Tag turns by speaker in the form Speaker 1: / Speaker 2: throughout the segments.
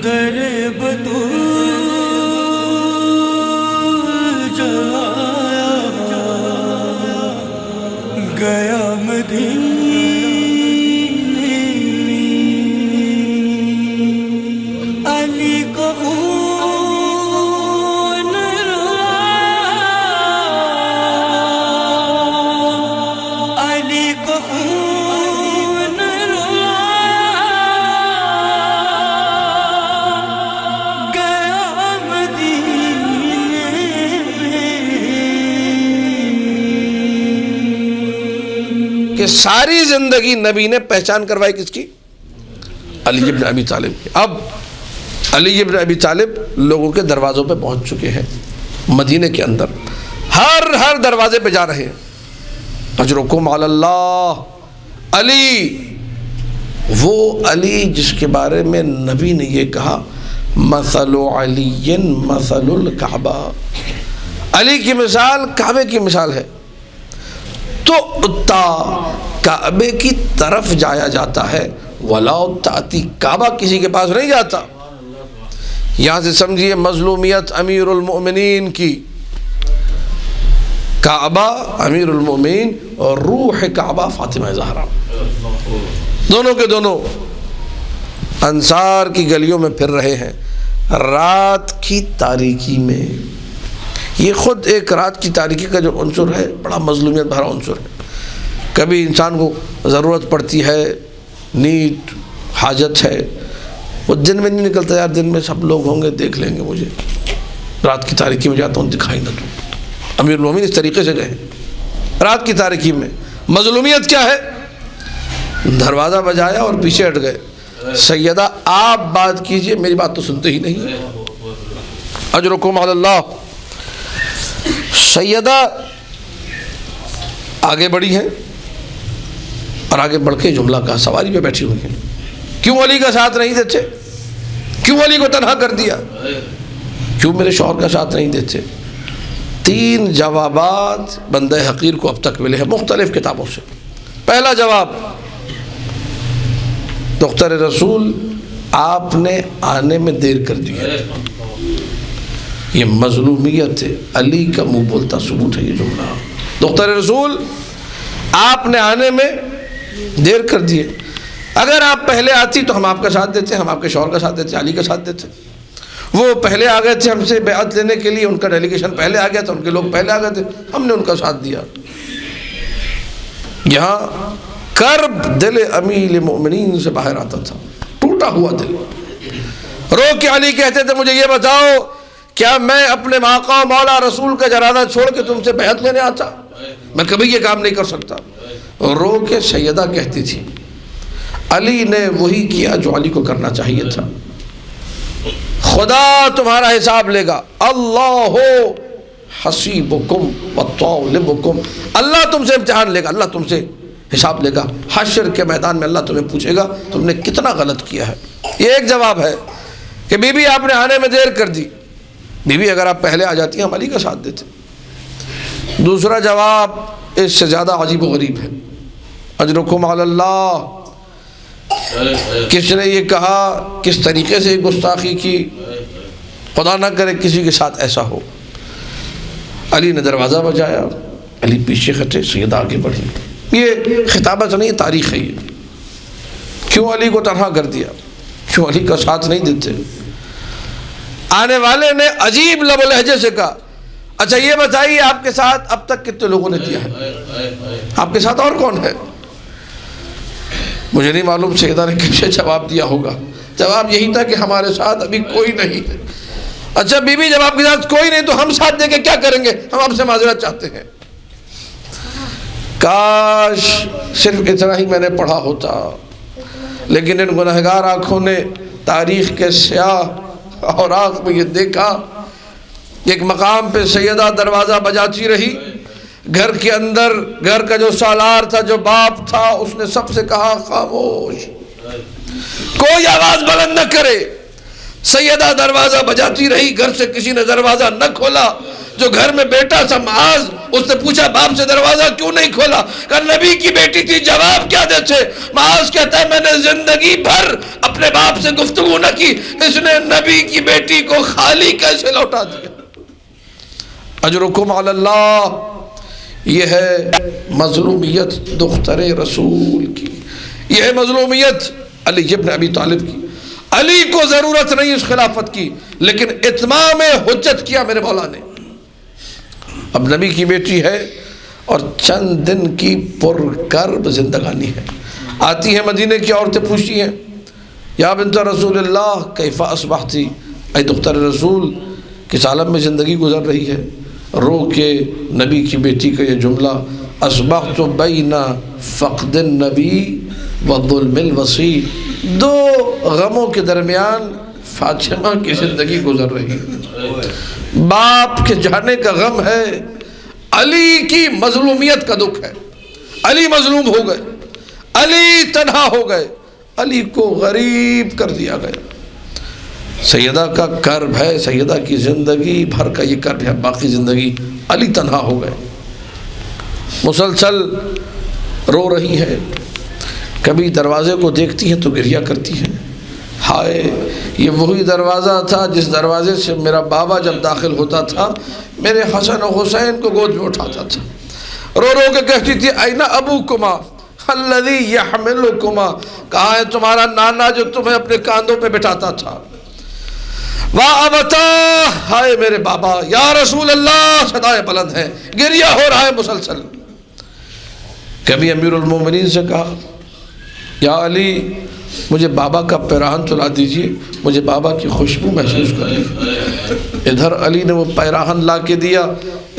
Speaker 1: در بطول جایا گیا مدینے علی کو خون روایا علی کو خون روایا گیا مدینے
Speaker 2: کہ ساری زندگی نبی نے پہچان کروائی کس کی؟ علی ابن ابی طالب کی۔ اب علی ابن ابی طالب لوگوں کے دروازوں پہ پہنچ چکے ہیں، مدینے کے اندر ہر دروازے پہ جا رہے ہیں۔ اجرکم علی اللہ، علی، وہ علی جس کے بارے میں نبی نے یہ کہا مثل علی مثل الکعبہ، علی کی مثال کعبے کی مثال ہے۔ تو کعبے کی طرف جایا جاتا ہے، ولا تاتی، کعبہ کسی کے پاس نہیں جاتا۔ یہاں سے سمجھیے مظلومیت امیر المؤمنین کی، کعبہ امیر المؤمنین اور روح کعبہ فاطمہ زہرا، دونوں کے دونوں انصار کی گلیوں میں پھر رہے ہیں رات کی تاریکی میں۔ یہ خود ایک رات کی تاریکی کا جو عنصر ہے بڑا مظلومیت بھرا عنصر ہے۔ کبھی انسان کو ضرورت پڑتی ہے، نیڈ، حاجت ہے، وہ دن میں نہیں نکلتا، یار دن میں سب لوگ ہوں گے دیکھ لیں گے مجھے، رات کی تاریکی میں جاتا ہوں دکھائی نہ دوں۔ امیر المومنین اس طریقے سے گئے رات کی تاریکی میں۔ مظلومیت کیا ہے؟ دروازہ بجایا اور پیچھے ہٹ گئے۔ سیدہ آپ بات کیجئے، میری بات تو سنتے ہی نہیں۔ اجرکم علی اللہ۔ سیدہ آگے بڑھی ہیں اور آگے بڑھ کے جملہ کہا، سواری پہ بیٹھی ہوئی ہیں، کیوں علی کا ساتھ نہیں دیتے؟ کیوں علی کو تنہا کر دیا؟ کیوں میرے شوہر کا ساتھ نہیں دیتے؟ 3 جوابات بندہ حقیر کو اب تک ملے ہیں مختلف کتابوں سے۔ پہلا جواب، دختر رسول آپ نے آنے میں دیر کر دی ہے۔ یہ مظلومیت ہے، علی کا منہ بولتا ثبوت ہے یہ جملہ۔ دختر رسول آپ نے آنے میں دیر کر دیے، اگر آپ پہلے آتی تو ہم آپ کا ساتھ دیتے، ہم آپ کے شوہر کا ساتھ دیتے، علی کا ساتھ دیتے۔ وہ پہلے آ گئے تھے ہم سے بیعت لینے کے لیے، ان کا ڈیلیگیشن پہلے آ گیا تھا، ان کے لوگ پہلے آ گئے تھے، ہم نے ان کا ساتھ دیا۔ یہاں کرب دل امیر المؤمنین سے باہر آتا تھا، ٹوٹا ہوا دل۔ رو کے علی کہتے تھے مجھے یہ بتاؤ، کیا میں اپنے آقا مولا رسول کا جنازہ چھوڑ کے تم سے بیعت لینے آتا؟ میں کبھی یہ کام نہیں کر سکتا۔ رو کے سیدہ کہتی تھی علی نے وہی کیا جو علی کو کرنا چاہیے تھا، خدا تمہارا حساب لے گا، اللہ حسیبکم وطالبکم، اللہ تم سے امتحان لے گا، اللہ تم سے حساب لے گا، حشر کے میدان میں اللہ تمہیں پوچھے گا تم نے کتنا غلط کیا ہے۔ یہ ایک جواب ہے کہ بی بی آپ نے آنے میں دیر کر دی، بی بی اگر آپ پہلے آ جاتی ہیں ہم علی کا ساتھ دیتے۔ دوسرا جواب اس سے زیادہ عجیب و غریب ہے، اجرکم علی اللہ، کس نے یہ کہا، کس طریقے سے گستاخی کی، خدا نہ کرے کسی کے ساتھ ایسا ہو۔ علی نے دروازہ بجایا، علی پیچھے ہٹے، سیدہ آگے بڑھی۔ یہ خطابت نہیں، تاریخ ہے یہ۔ کیوں علی کو تنہا کر دیا؟ کیوں علی کا ساتھ نہیں دیتے؟ آنے والے نے عجیب لب و لہجے سے کہا اچھا یہ بتائیے آپ کے ساتھ اب تک کتنے لوگوں نے دیا ہے؟ آپ کے ساتھ اور کون ہے؟ مجھے نہیں معلوم سیدہ نے کیسے جواب دیا ہوگا، جواب یہی تھا کہ ہمارے ساتھ ابھی کوئی نہیں ہے۔ اچھا بی بی جب آپ کے ساتھ کوئی نہیں تو ہم ساتھ دے کے کیا کریں گے؟ ہم آپ سے معذرت چاہتے ہیں۔ کاش صرف اتنا ہی میں نے پڑھا ہوتا، لیکن ان گنہگار آنکھوں نے تاریخ کے سیاہ اوراق میں یہ دیکھا، ایک مقام پہ سیدہ دروازہ بجاتی رہی، گھر کے اندر گھر کا جو سالار تھا، جو باپ تھا، اس نے سب سے کہا خاموش، کوئی آواز بلند نہ کرے۔ سیدہ دروازہ بجاتی رہی، گھر سے کسی نے دروازہ نہ کھولا۔ جو گھر میں بیٹا تھا معاذ، اس نے پوچھا باپ سے دروازہ کیوں نہیں کھولا؟ کہا نبی کی بیٹی تھی، جواب کیا دیتے؟ معاذ کہتا ہے میں نے زندگی بھر اپنے باپ سے گفتگو نہ کی، اس نے نبی کی بیٹی کو خالی کیسے لوٹا دیا؟ اجرکم علی اللہ، یہ ہے مظلومیت دختر رسول کی، یہ ہے مظلومیت علی ابن ابی طالب کی۔ علی کو ضرورت نہیں اس خلافت کی، لیکن اتمام حجت کیا میرے مولا نے۔ اب نبی کی بیٹی ہے اور چند دن کی پرکرب زندگانی ہے، آتی ہیں مدینے کی عورتیں پوچھتی ہیں یا بنت رسول اللہ کیف اصبحتی، اے دختر رسول کس عالم میں زندگی گزر رہی ہے؟ رو کے نبی کی بیٹی کا یہ جملہ، اصبحت بین فقد النبی وظلم الوصی، دو غموں کے درمیان فاطمہ کی زندگی گزر رہی ہے۔ باپ کے جانے کا غم ہے، علی کی مظلومیت کا دکھ ہے، علی مظلوم ہو گئے، علی تنہا ہو گئے، علی کو غریب کر دیا گیا۔ سیدہ کا کرب ہے، سیدہ کی زندگی بھر کا یہ کرب ہے، باقی زندگی علی تنہا ہو گئے، مسلسل رو رہی ہے، کبھی دروازے کو دیکھتی ہیں تو گریہ کرتی ہیں، ہائے یہ وہی دروازہ تھا جس دروازے سے میرا بابا جب داخل ہوتا تھا میرے حسن و حسین کو گود میں اٹھاتا تھا۔ رو رو کے کہتی تھی این ابوکما الذی یحملکما، کہاں ہے تمہارا نانا جو تمہیں اپنے کاندھوں پہ بٹھاتا تھا؟ واہ ابتا، ہائے میرے بابا، یا رسول اللہ، صدائے بلند ہے، گریہ ہو رہا ہے مسلسل۔ کبھی امیر المومنین سے کہا یا علی مجھے بابا کا پیراہن چلا دیجیے، مجھے بابا کی خوشبو محسوس کرنی۔ ادھر علی نے وہ پیراہن لا کے دیا،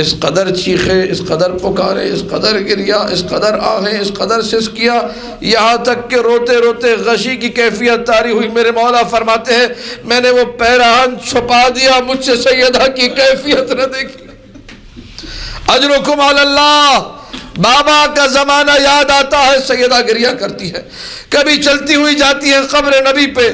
Speaker 2: اس قدر چیخے، اس قدر پکارے، اس قدر گریا، اس قدر آہیں، اس قدر سس کیا، یہاں تک کہ روتے روتے غشی کی کیفیت طاری ہوئی۔ میرے مولا فرماتے ہیں میں نے وہ پیراہن چھپا دیا، مجھ سے سیدہ کی کیفیت نہ دیکھی۔ اجرکم علی اللہ، بابا کا زمانہ یاد آتا ہے، سیدہ گریہ کرتی ہے، کبھی چلتی ہوئی جاتی ہے قبر نبی پہ،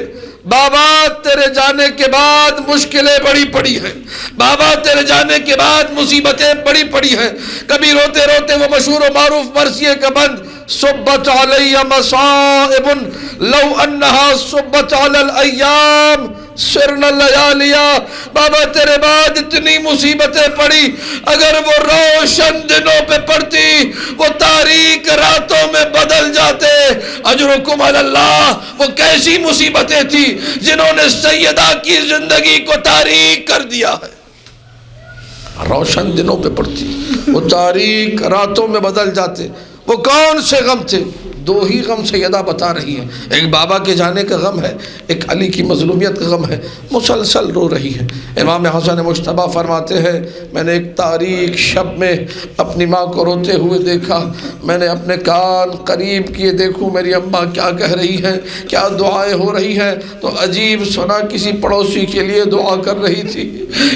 Speaker 2: بابا تیرے جانے کے بعد مشکلیں بڑی پڑی ہیں، بابا تیرے جانے کے بعد مصیبتیں بڑی پڑی ہیں۔ کبھی روتے روتے وہ مشہور و معروف مرثیے کا بند، صبت علی مصائب لو انہا صبت علی الایام سرن اللیالیا، بابا تیرے بعد اتنی مصیبتیں پڑی، اگر وہ روشن دنوں پہ پڑتی وہ تاریک راتوں میں بدل جاتے۔ اجرکم علی اللہ، وہ کیسی مصیبتیں تھی جنہوں نے سیدہ کی زندگی کو تاریک کر دیا ہے، روشن دنوں پہ پڑتی وہ تاریک راتوں میں بدل جاتے۔ وہ کون سے غم تھے؟ دو ہی غم سیدہ بتا رہی ہیں، ایک بابا کے جانے کا غم ہے، ایک علی کی مظلومیت کا غم ہے، مسلسل رو رہی ہے۔ امام حسن مجتبیٰ فرماتے ہیں میں نے ایک تاریک شب میں اپنی ماں کو روتے ہوئے دیکھا، میں نے اپنے کان قریب کیے دیکھوں میری اماں کیا کہہ رہی ہیں، کیا دعائیں ہو رہی ہیں، تو عجیب سنا کسی پڑوسی کے لیے دعا کر رہی تھی،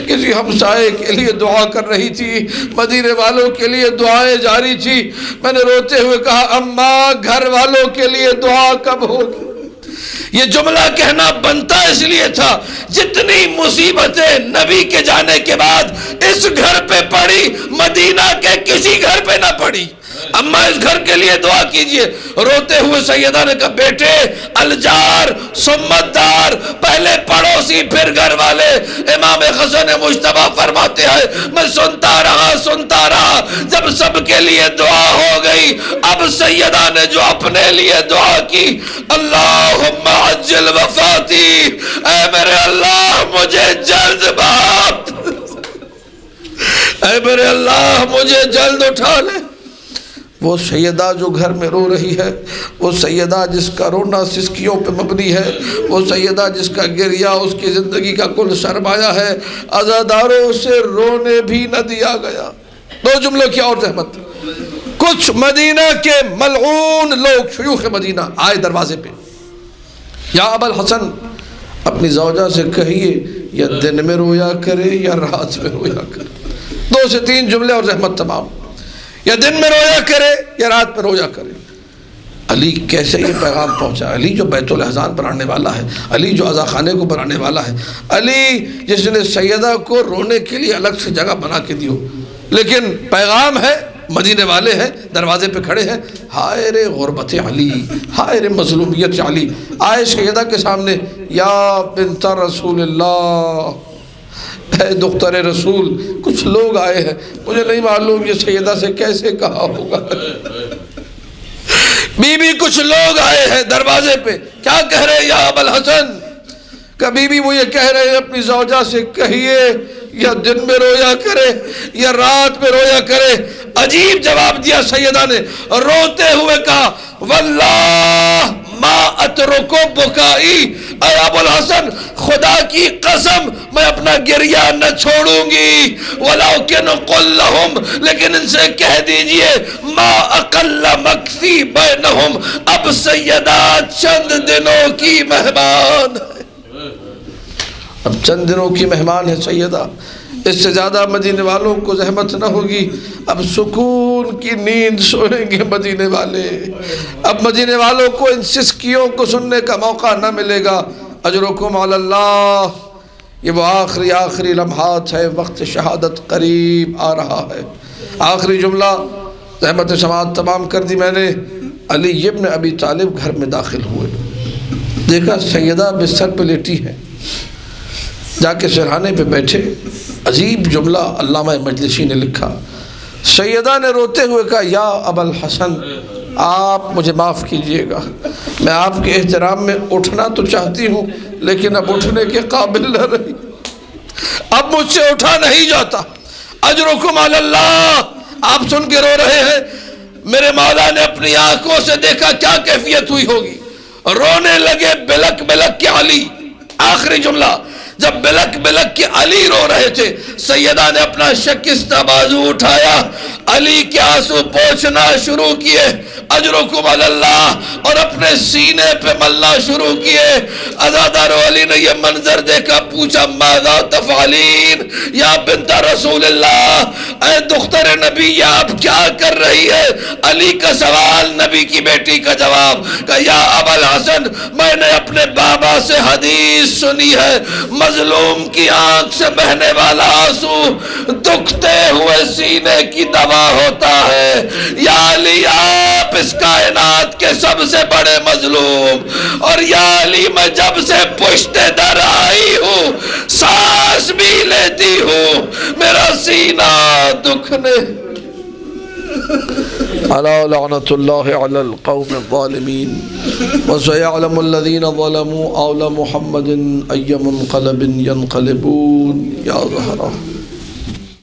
Speaker 2: کسی ہمسائے کے لیے دعا کر رہی تھی، مدینے والوں کے لیے دعائیں جاری تھی۔ میں نے روتے ہوئے کہا اماں گھر والوں کے لیے دعا کب ہوگی؟ یہ جملہ کہنا بنتا اس لیے تھا جتنی مصیبتیں نبی کے جانے کے بعد اس گھر پہ پڑی مدینہ کے کسی گھر پہ نہ پڑی۔ اماں اس گھر کے لیے دعا کیجئے۔ روتے ہوئے سیدہ نے کہا بیٹے الجار سمت دار، پہلے پڑوسی پھر گھر والے۔ امام حسن مجتبیٰ فرماتے ہیں میں سنتا رہا، جب سب کے لیے دعا ہو گئی اب سیدہ نے جو اپنے لیے دعا کی، اللہم عجل وفاتی، اے میرے اللہ مجھے جلد بات، اے میرے اللہ مجھے جلد اٹھا لے۔ وہ سیدہ جو گھر میں رو رہی ہے، وہ سیدہ جس کا رونا سسکیوں پہ مبنی ہے، وہ سیدہ جس کا گریہ اس کی زندگی کا کل سرمایہ ہے، عزاداروں سے رونے بھی نہ دیا گیا۔ دو جملوں کی اور زحمت، کچھ مدینہ کے ملعون لوگ شیوخ مدینہ آئے دروازے پہ، یا ابا الحسن اپنی زوجہ سے کہیے یا دن میں رویا کرے یا رات میں رویا کرے، 2 سے 3 جملے اور زحمت تمام، یا دن میں رویا کرے یا رات میں رویا کرے۔ علی کیسے یہ پیغام پہنچا؟ علی جو بیت الاحزان بنانے والا ہے، علی جو عزا خانے کو بنانے والا ہے، علی جس نے سیدہ کو رونے کے لیے الگ سے جگہ بنا کے دی ہو، لیکن پیغام ہے، مدینے والے ہیں، دروازے پہ کھڑے ہیں، ہائے رے غربت علی، ہائے رے مظلومیت علی. آئے سیدہ کے سامنے، یا بنت رسول اللہ، اے دختر رسول. کچھ لوگ آئے ہیں، مجھے نہیں معلوم یہ سیدہ سے کیسے کہا ہوگا. بی بی کچھ لوگ آئے ہیں دروازے پہ، کیا کہہ رہے ہیں یا ابا الحسن؟ کبھی بھی وہ یہ کہہ رہے ہیں اپنی زوجہ سے کہیے یا دن میں رویا کرے یا رات میں رویا کرے. عجیب جواب دیا سیدہ نے، روتے ہوئے کہا واللہ ما اترکو بکائی، اے ابو الحسن خدا کی قسم میں اپنا گریہ نہ چھوڑوں گی. ولیکن قل لہم، لیکن ان سے کہہ دیجئے ما اقل مکثی بینہم، اب سیدہ چند دنوں کی مہمان ہے، اب چند دنوں کی مہمان ہے سیدہ. اس سے زیادہ مدینے والوں کو زحمت نہ ہوگی. اب سکون کی نیند سوئیں گے مدینے والے. اب مدینے والوں کو ان سسکیوں کو سننے کا موقع نہ ملے گا. اجرکم علی اللہ. یہ وہ آخری لمحات ہے، وقت شہادت قریب آ رہا ہے. آخری جملہ زحمت سماعت تمام کر دی میں نے. علی ابن ابی طالب گھر میں داخل ہوئے، دیکھا سیدہ بستر پہ لیٹی ہے. جا کے سرہانے پہ بیٹھے. عجیب جملہ علامہ مجلسی نے لکھا. سیدہ نے روتے ہوئے کہا یا ابا الحسن آپ مجھے معاف کیجئے گا، میں آپ کے احترام میں اٹھنا تو چاہتی ہوں لیکن اب اٹھنے کے قابل نہ رہی، اب مجھ سے اٹھا نہیں جاتا. اجرکم علی اللہ. آپ سن کے رو رہے ہیں. میرے مولا نے اپنی آنکھوں سے دیکھا کیا کیفیت ہوئی ہوگی. رونے لگے بلک بلک کے علی. آخری جملہ، جب بلک بلک کے علی رو رہے تھے، سیدہ نے اپنا شکستہ بازو اٹھایا، علی کے آنسو پوچھنا شروع کیے. اجرکم علی اللہ، اور اپنے سینے پہ ملنا شروع کیے. عزادار علی نے یہ منظر دیکھا، پوچھا ماذا تفعلین یا بنت رسول اللہ، اے دختر نبی یہ آپ کیا کر رہی ہے؟ علی کا سوال، نبی کی بیٹی کا جواب. کہ یا ابا الحسن میں نے اپنے بابا سے حدیث سنی ہے، مظلوم کی آنکھ سے بہنے والا آنسو دکھتے ہوئے سینے کی دوا ہوتا ہے. یا علی آپ اس کائنات کے سب سے بڑے مظلوم، اور یا علی میں جب سے پشت در آئی ہوں سانس بھی لیتی ہوں میرا سینہ دکھنے. الا لعنت اللہ علی القوم الظالمین وسيعلم الذين ظلموا حول محمد أي منقلب ينقلبون. یا زہرا